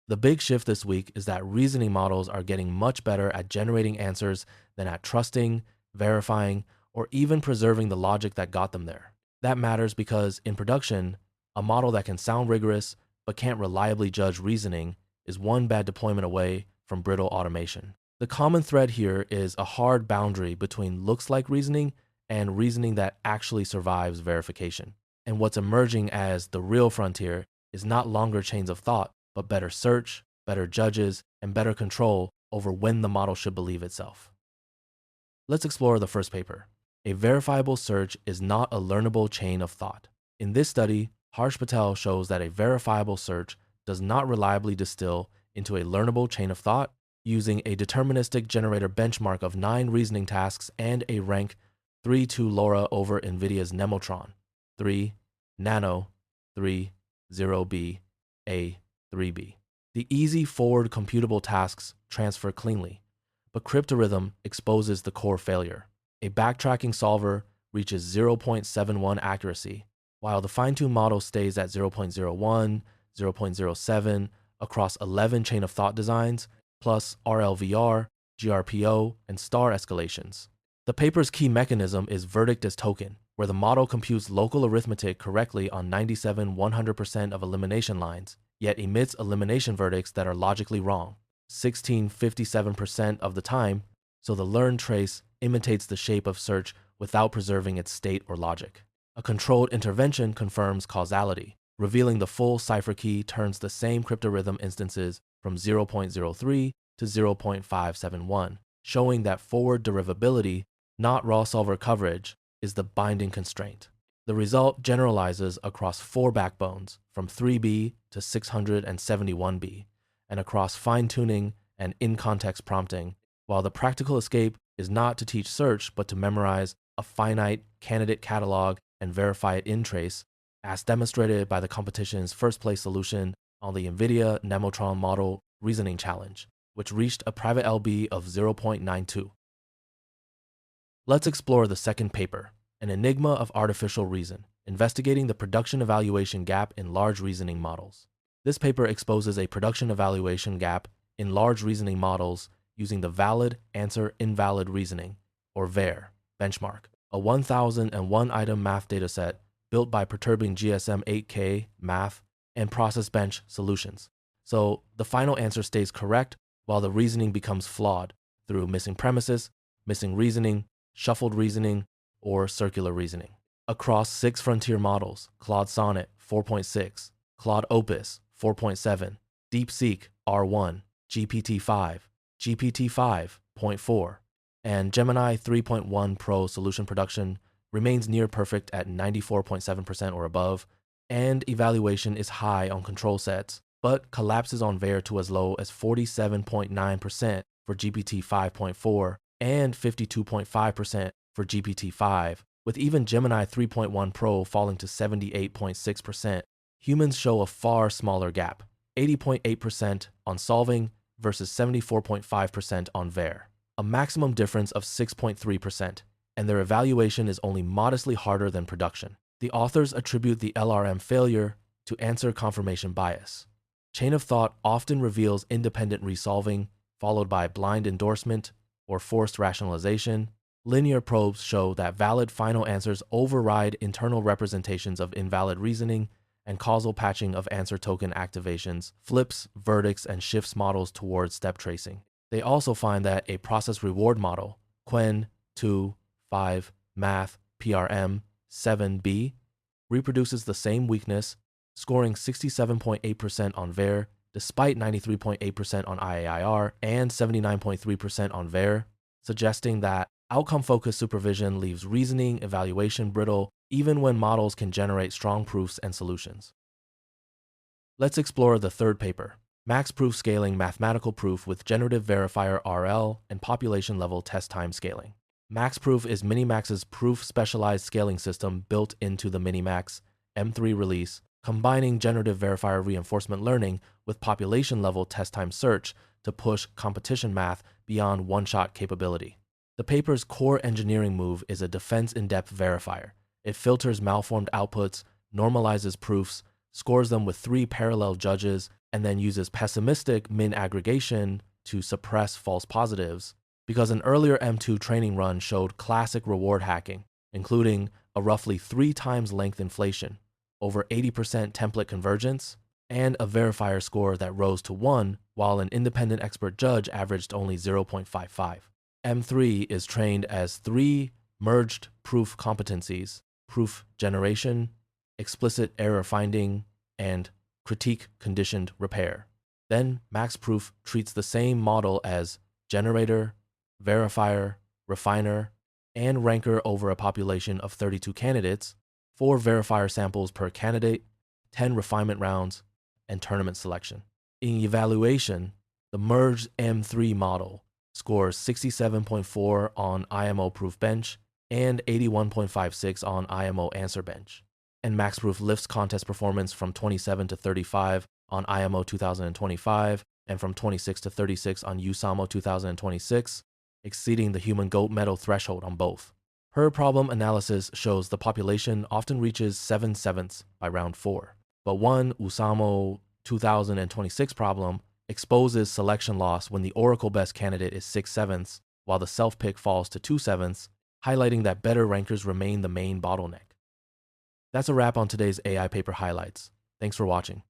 The big shift this week is that reasoning models are getting much better at generating answers than at trusting, verifying, or even preserving the logic that got them there. That matters because in production, a model that can sound rigorous but can't reliably judge reasoning is one bad deployment away from brittle automation. The common thread here is a hard boundary between looks like reasoning and reasoning that actually survives verification. And what's emerging as the real frontier is not longer chains of thought, but better search, better judges, and better control over when the model should believe itself. Let's explore the first paper. A verifiable search is not a learnable chain of thought. In this study, Harsh Patel shows that a verifiable search does not reliably distill into a learnable chain of thought using a deterministic generator benchmark of 9 reasoning tasks and a rank 3-2 LoRa over NVIDIA's Nemotron, 3, Nano, 3, 0B, A, 3B. The easy forward computable tasks transfer cleanly, but cryptorhythm exposes the core failure. A backtracking solver reaches 0.71 accuracy, while the fine-tuned model stays at 0.01, 0.07 across 11 chain of thought designs, plus RLVR, GRPO, and star escalations. The paper's key mechanism is verdict as token, where the model computes local arithmetic correctly on 97-100% of elimination lines, yet emits elimination verdicts that are logically wrong, 16-57% of the time, so the learned trace imitates the shape of search without preserving its state or logic. A controlled intervention confirms causality. Revealing the full cipher key turns the same cryptorhythm instances from 0.03 to 0.571, showing that forward derivability, not raw solver coverage, is the binding constraint. The result generalizes across 4 backbones, from 3B to 671B, and across fine-tuning and in-context prompting, while the practical escape is not to teach search but to memorize a finite candidate catalog and verify it in trace, as demonstrated by the competition's first-place solution on the NVIDIA Nemotron Model Reasoning Challenge, which reached a private LB of 0.92. Let's explore the second paper, An Enigma of Artificial Reason, investigating the production evaluation gap in large reasoning models. This paper exposes a production evaluation gap in large reasoning models using the valid answer invalid reasoning, or VAIR, benchmark, a 1001 item math dataset built by perturbing GSM 8K math and process bench solutions. So the final answer stays correct while the reasoning becomes flawed through missing premises, missing reasoning, shuffled reasoning, or circular reasoning. Across 6 frontier models, Claude Sonnet 4.6, Claude Opus 4.7, DeepSeek R1, GPT-5, GPT-5.4, and Gemini 3.1 Pro solution production remains near perfect at 94.7% or above, and evaluation is high on control sets, but collapses on VAIR to as low as 47.9% for GPT 5.4 and 52.5% for GPT 5, with even Gemini 3.1 Pro falling to 78.6%. Humans show a far smaller gap, 80.8% on solving versus 74.5% on VAIR, a maximum difference of 6.3%. And their evaluation is only modestly harder than production. The authors attribute the LRM failure to answer confirmation bias. Chain of thought often reveals independent resolving, followed by blind endorsement or forced rationalization. Linear probes show that valid final answers override internal representations of invalid reasoning, and causal patching of answer token activations flips verdicts and shifts models towards step tracing. They also find that a process reward model, Quen 2, 5, Math, PRM, 7B, reproduces the same weakness, scoring 67.8% on VAIR, despite 93.8% on IAIR and 79.3% on VAIR, suggesting that outcome-focused supervision leaves reasoning evaluation brittle even when models can generate strong proofs and solutions. Let's explore the third paper, Max Proof Scaling Mathematical Proof with Generative Verifier RL and Population-Level Test Time Scaling. MaxProof is Minimax's proof specialized scaling system built into the Minimax M3 release, combining generative verifier reinforcement learning with population-level test time search to push competition math beyond one-shot capability. The paper's core engineering move is a defense in-depth verifier. It filters malformed outputs, normalizes proofs, scores them with 3 parallel judges, and then uses pessimistic min aggregation to suppress false positives, because an earlier M2 training run showed classic reward hacking, including a roughly 3 times length inflation, over 80% template convergence, and a verifier score that rose to 1, while an independent expert judge averaged only 0.55. M3 is trained as 3 merged proof competencies: proof generation, explicit error finding, and critique conditioned repair. Then MaxProof treats the same model as generator, verifier, refiner, and ranker over a population of 32 candidates, 4 verifier samples per candidate, 10 refinement rounds, and tournament selection. In evaluation, the merged M3 model scores 67.4 on IMO Proof Bench and 81.56 on IMO Answer Bench. And MaxProof lifts contest performance from 27 to 35 on IMO 2025 and from 26 to 36 on USAMO 2026, exceeding the human gold medal threshold on both. Her problem analysis shows the population often reaches 7/7 by round 4, but one USAMO 2026 problem exposes selection loss when the Oracle best candidate is 6/7, while the self-pick falls to 2/7, highlighting that better rankers remain the main bottleneck. That's a wrap on today's AI paper highlights. Thanks for watching.